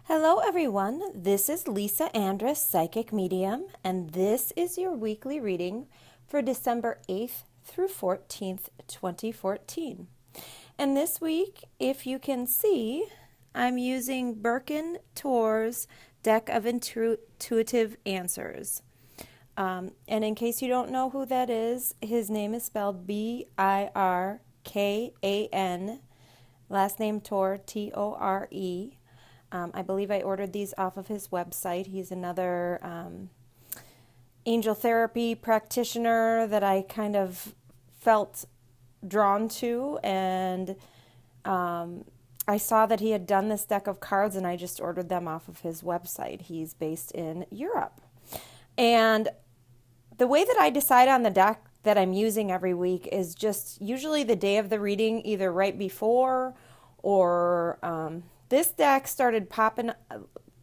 Hello, everyone. This is Lisa Andrus, Psychic Medium, and this is your weekly reading for December 8th through 14th, 2014. And this week, if you can see, I'm using Birkin Tor's deck of intuitive answers. And in case you don't know who that is, his name is spelled Birkan, last name Tor, Tore. I believe I ordered these off of his website. He's another angel therapy practitioner that I kind of felt drawn to, and I saw that he had done this deck of cards, and I just ordered them off of his website. He's based in Europe. And the way that I decide on the deck that I'm using every week is just usually the day of the reading, either right before or this deck started popping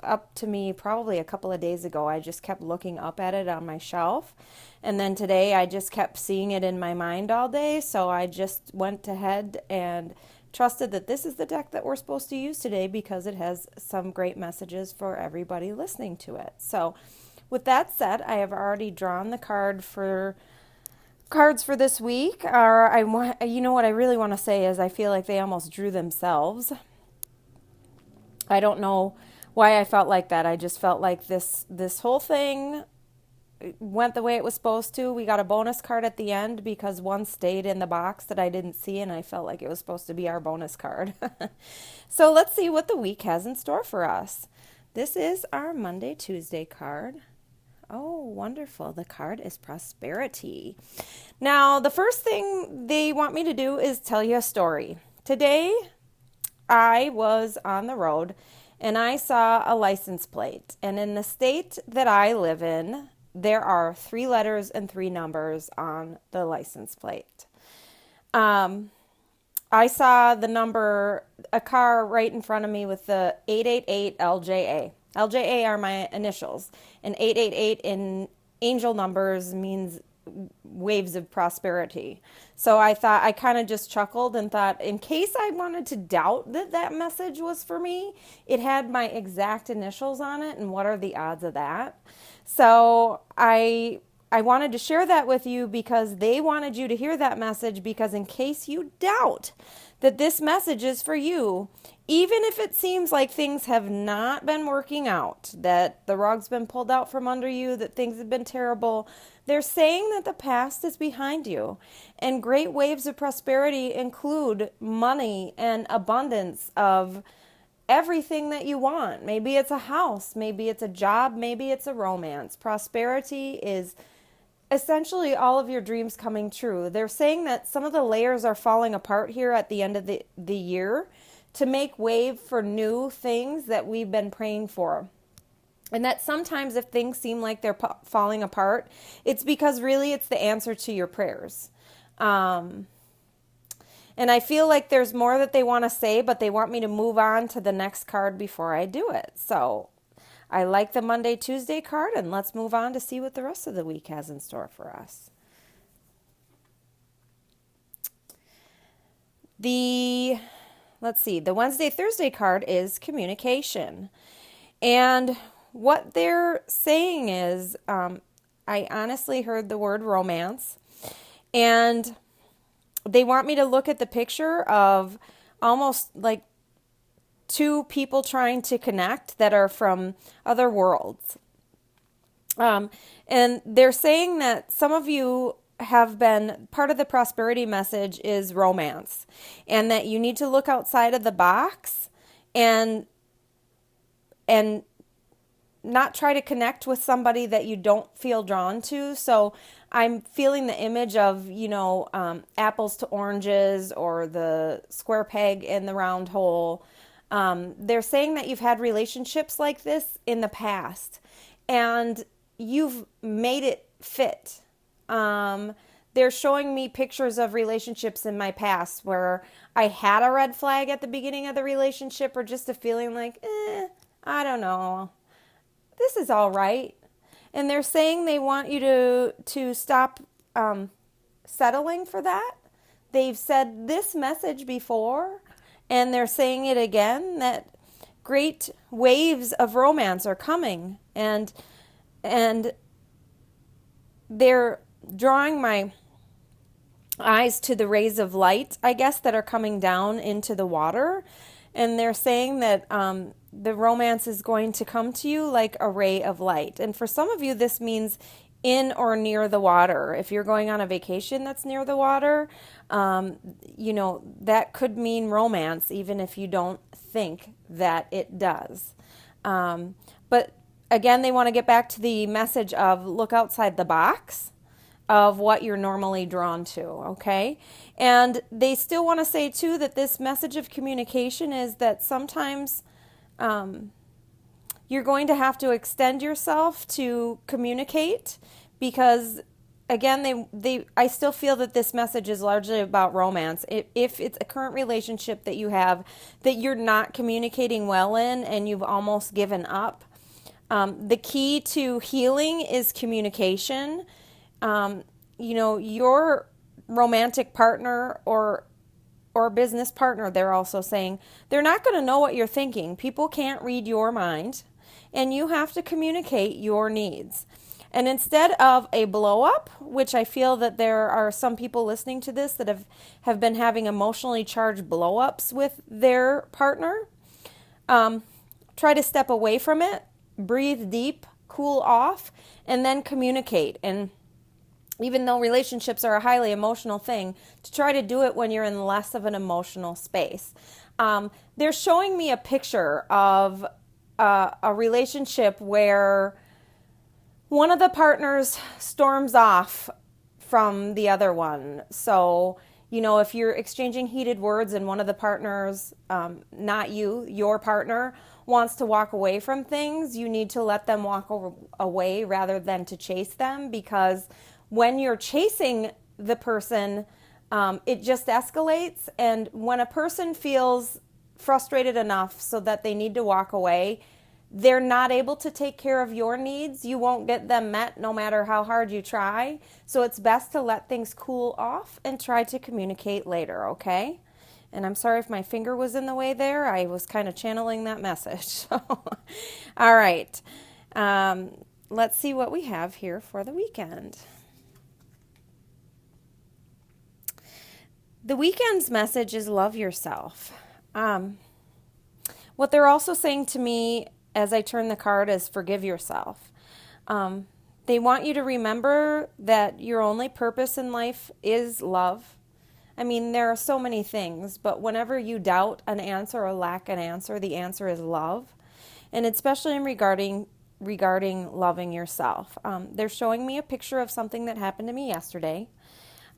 up to me probably a couple of days ago. I just kept looking up at it on my shelf. And then today I just kept seeing it in my mind all day. So I just went ahead and trusted that this is the deck that we're supposed to use today because it has some great messages for everybody listening to it. So with that said, I have already drawn the cards for this week. Or you know what I really want to say is I feel like they almost drew themselves. I don't know why I felt like that. I just felt like this whole thing went the way it was supposed to. We got a bonus card at the end because one stayed in the box that I didn't see, and I felt like it was supposed to be our bonus card. So let's see what the week has in store for us. This is our Monday, Tuesday card. Oh, wonderful. The card is prosperity. Now, the first thing they want me to do is tell you a story. Today, I was on the road and I saw a license plate. And in the state that I live in, there are 3 letters and 3 numbers on the license plate. I saw the number, a car right in front of me with the 888 LJA. LJA are my initials, and 888 in angel numbers means waves of prosperity. So I kind of just chuckled and thought, in case I wanted to doubt that message was for me, it had my exact initials on it, and what are the odds of that? So I wanted to share that with you because they wanted you to hear that message, because in case you doubt that this message is for you, even if it seems like things have not been working out, that the rug's been pulled out from under you, that things have been terrible, they're saying that the past is behind you. And great waves of prosperity include money and abundance of everything that you want. Maybe it's a house, maybe it's a job, maybe it's a romance. Prosperity is essentially all of your dreams coming true. They're saying that some of the layers are falling apart here at the end of the year to make way for new things that we've been praying for. And that sometimes if things seem like they're falling apart, it's because really it's the answer to your prayers. And I feel like there's more that they want to say, but they want me to move on to the next card before I do it. So I like the Monday, Tuesday card, and let's move on to see what the rest of the week has in store for us. Let's see, the Wednesday, Thursday card is communication. And what they're saying is, I honestly heard the word romance, and they want me to look at the picture of almost like 2 people trying to connect that are from other worlds. And they're saying that some of you have been, part of the prosperity message is romance, and that you need to look outside of the box and not try to connect with somebody that you don't feel drawn to. So I'm feeling the image of, apples to oranges, or the square peg in the round hole. They're saying that you've had relationships like this in the past, and you've made it fit. They're showing me pictures of relationships in my past where I had a red flag at the beginning of the relationship, or just a feeling like, I don't know, this is all right. And they're saying they want you to stop settling for that. They've said this message before, and they're saying it again, that great waves of romance are coming, and they're drawing my eyes to the rays of light, I guess, that are coming down into the water. And they're saying that the romance is going to come to you like a ray of light. And for some of you, this means in or near the water. If you're going on a vacation that's near the water, that could mean romance, even if you don't think that it does. But again, they want to get back to the message of look outside the box of what you're normally drawn to, okay? And they still want to say, too, that this message of communication is that sometimes you're going to have to extend yourself to communicate because, again, I still feel that this message is largely about romance. If it's a current relationship that you have that you're not communicating well in and you've almost given up, the key to healing is communication. Your romantic partner or business partner, they're also saying, they're not going to know what you're thinking. People can't read your mind, and you have to communicate your needs. And instead of a blow up, which I feel that there are some people listening to this that have been having emotionally charged blow ups with their partner, try to step away from it, breathe deep, cool off, and then communicate. And even though relationships are a highly emotional thing, to try to do it when you're in less of an emotional space. They're showing me a picture of a relationship where one of the partners storms off from the other one. So, if you're exchanging heated words and one of the partners, not you, your partner, wants to walk away from things, you need to let them walk away rather than to chase them, because when you're chasing the person, it just escalates. And when a person feels frustrated enough so that they need to walk away, they're not able to take care of your needs. You won't get them met no matter how hard you try. So it's best to let things cool off and try to communicate later, okay? And I'm sorry if my finger was in the way there. I was kind of channeling that message. All right. Let's see what we have here for the weekend. The weekend's message is love yourself. What they're also saying to me as I turn the card is forgive yourself. They want you to remember that your only purpose in life is love. I mean, there are so many things, but whenever you doubt an answer or lack an answer, the answer is love. And especially in regarding loving yourself. They're showing me a picture of something that happened to me yesterday.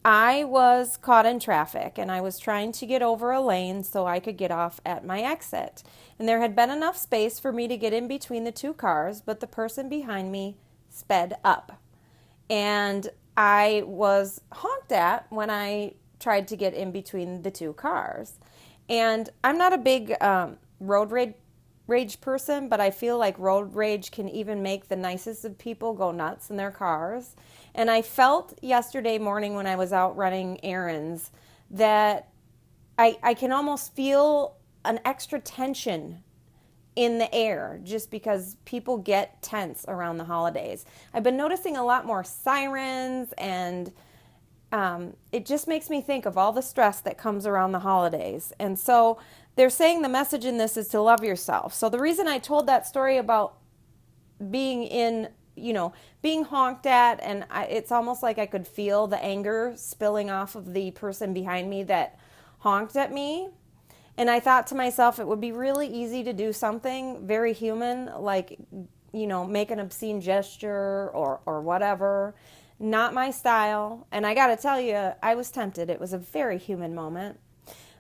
I was caught in traffic and I was trying to get over a lane so I could get off at my exit. And there had been enough space for me to get in between the two cars, but the person behind me sped up. And I was honked at when I tried to get in between the two cars. And I'm not a big road rage person, but I feel like road rage can even make the nicest of people go nuts in their cars. And I felt yesterday morning when I was out running errands that I can almost feel an extra tension in the air just because people get tense around the holidays. I've been noticing a lot more sirens, and it just makes me think of all the stress that comes around the holidays. And so they're saying the message in this is to love yourself. So the reason I told that story about being honked at, and it's almost like I could feel the anger spilling off of the person behind me that honked at me. And I thought to myself, it would be really easy to do something very human, like, make an obscene gesture or whatever. Not my style. And I got to tell you, I was tempted. It was a very human moment.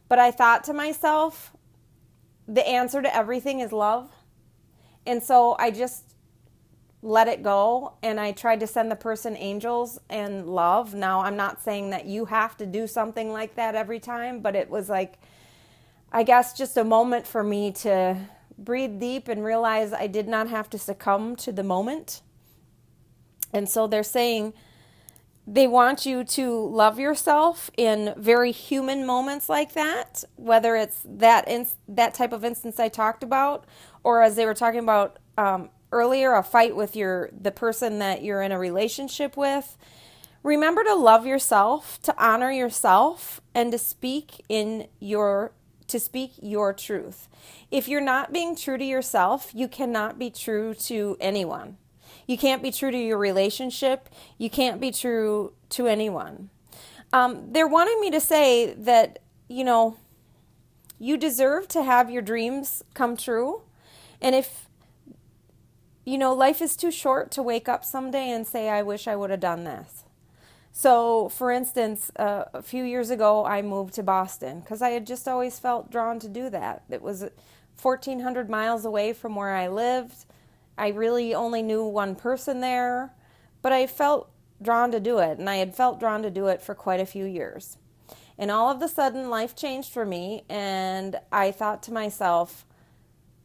But I thought to myself, the answer to everything is love. And so I just let it go, and I tried to send the person angels and love. Now, I'm not saying that you have to do something like that every time, but it was like, I guess, just a moment for me to breathe deep and realize I did not have to succumb to the moment. And so they're saying, They want you to love yourself in very human moments like that, whether it's that type of instance I talked about, or as they were talking about earlier, a fight with the person that you're in a relationship with. Remember to love yourself, to honor yourself, and to speak your truth. If you're not being true to yourself, you cannot be true to anyone. You can't be true to your relationship. You can't be true to anyone. They're wanting me to say that, you deserve to have your dreams come true. And if, life is too short to wake up someday and say, I wish I would have done this. So, for instance, a few years ago, I moved to Boston because I had just always felt drawn to do that. It was 1,400 miles away from where I lived. I really only knew one person there, but I felt drawn to do it, and I had felt drawn to do it for quite a few years. And all of a sudden, life changed for me, and I thought to myself,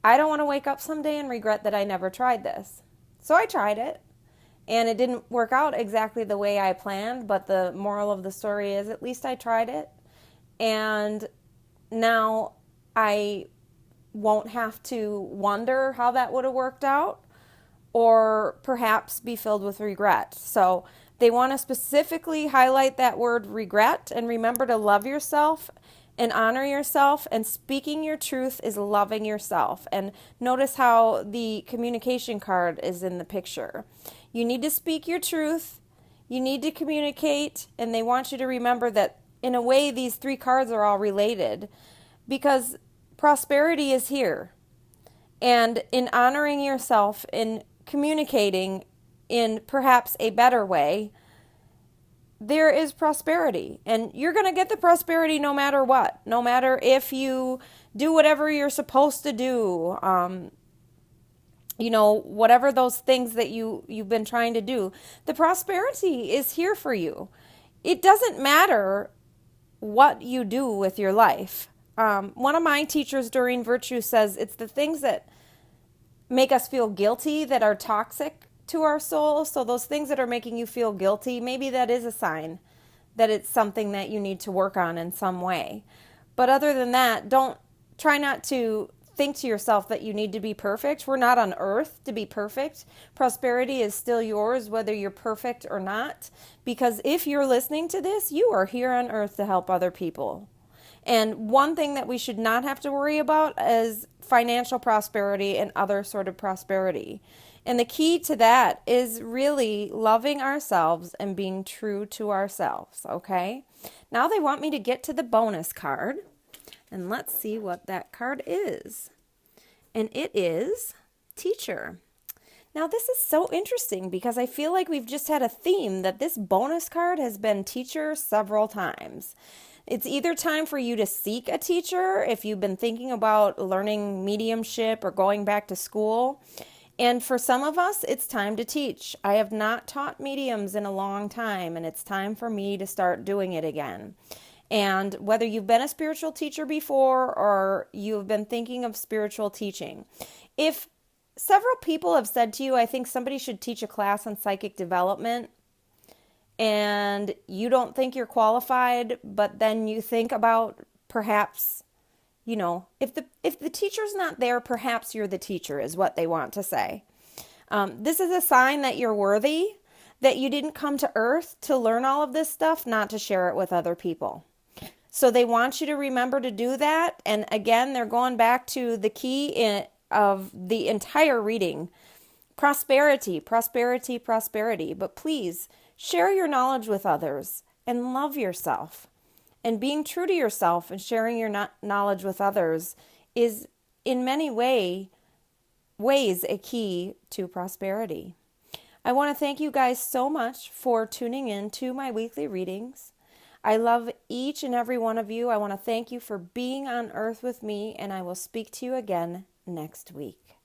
I don't want to wake up someday and regret that I never tried this. So I tried it. And it didn't work out exactly the way I planned, but the moral of the story is at least I tried it. And now I won't have to wonder how that would have worked out or perhaps be filled with regret. So they want to specifically highlight that word regret, and remember to love yourself and honor yourself, and speaking your truth is loving yourself. And notice how the communication card is in the picture. You need to speak your truth, you need to communicate, and they want you to remember that in a way these three cards are all related because prosperity is here. And in honoring yourself, in communicating in perhaps a better way, there is prosperity. And you're going to get the prosperity no matter what, no matter if you do whatever you're supposed to do, whatever those things that you've been trying to do. The prosperity is here for you. It doesn't matter what you do with your life. One of my teachers, Doreen Virtue, says it's the things that make us feel guilty that are toxic to our soul. So those things that are making you feel guilty, maybe that is a sign that it's something that you need to work on in some way. But other than that, try not to think to yourself that you need to be perfect. We're not on earth to be perfect. Prosperity is still yours, whether you're perfect or not. Because if you're listening to this, you are here on earth to help other people. And one thing that we should not have to worry about is financial prosperity and other sort of prosperity. And the key to that is really loving ourselves and being true to ourselves, okay? Now they want me to get to the bonus card. And let's see what that card is. And it is teacher. Now this is so interesting because I feel like we've just had a theme that this bonus card has been teacher several times. It's either time for you to seek a teacher if you've been thinking about learning mediumship or going back to school. And for some of us, it's time to teach. I have not taught mediums in a long time, and it's time for me to start doing it again. And whether you've been a spiritual teacher before or you've been thinking of spiritual teaching, if several people have said to you, I think somebody should teach a class on psychic development, and you don't think you're qualified, but then you think about perhaps, if the teacher's not there, perhaps you're the teacher is what they want to say. This is a sign that you're worthy, that you didn't come to earth to learn all of this stuff, not to share it with other people. So they want you to remember to do that. And again, they're going back to the key of the entire reading. Prosperity, prosperity, prosperity. But please share your knowledge with others and love yourself. And being true to yourself and sharing your knowledge with others is in many ways a key to prosperity. I want to thank you guys so much for tuning in to my weekly readings. I love each and every one of you. I want to thank you for being on earth with me, and I will speak to you again next week.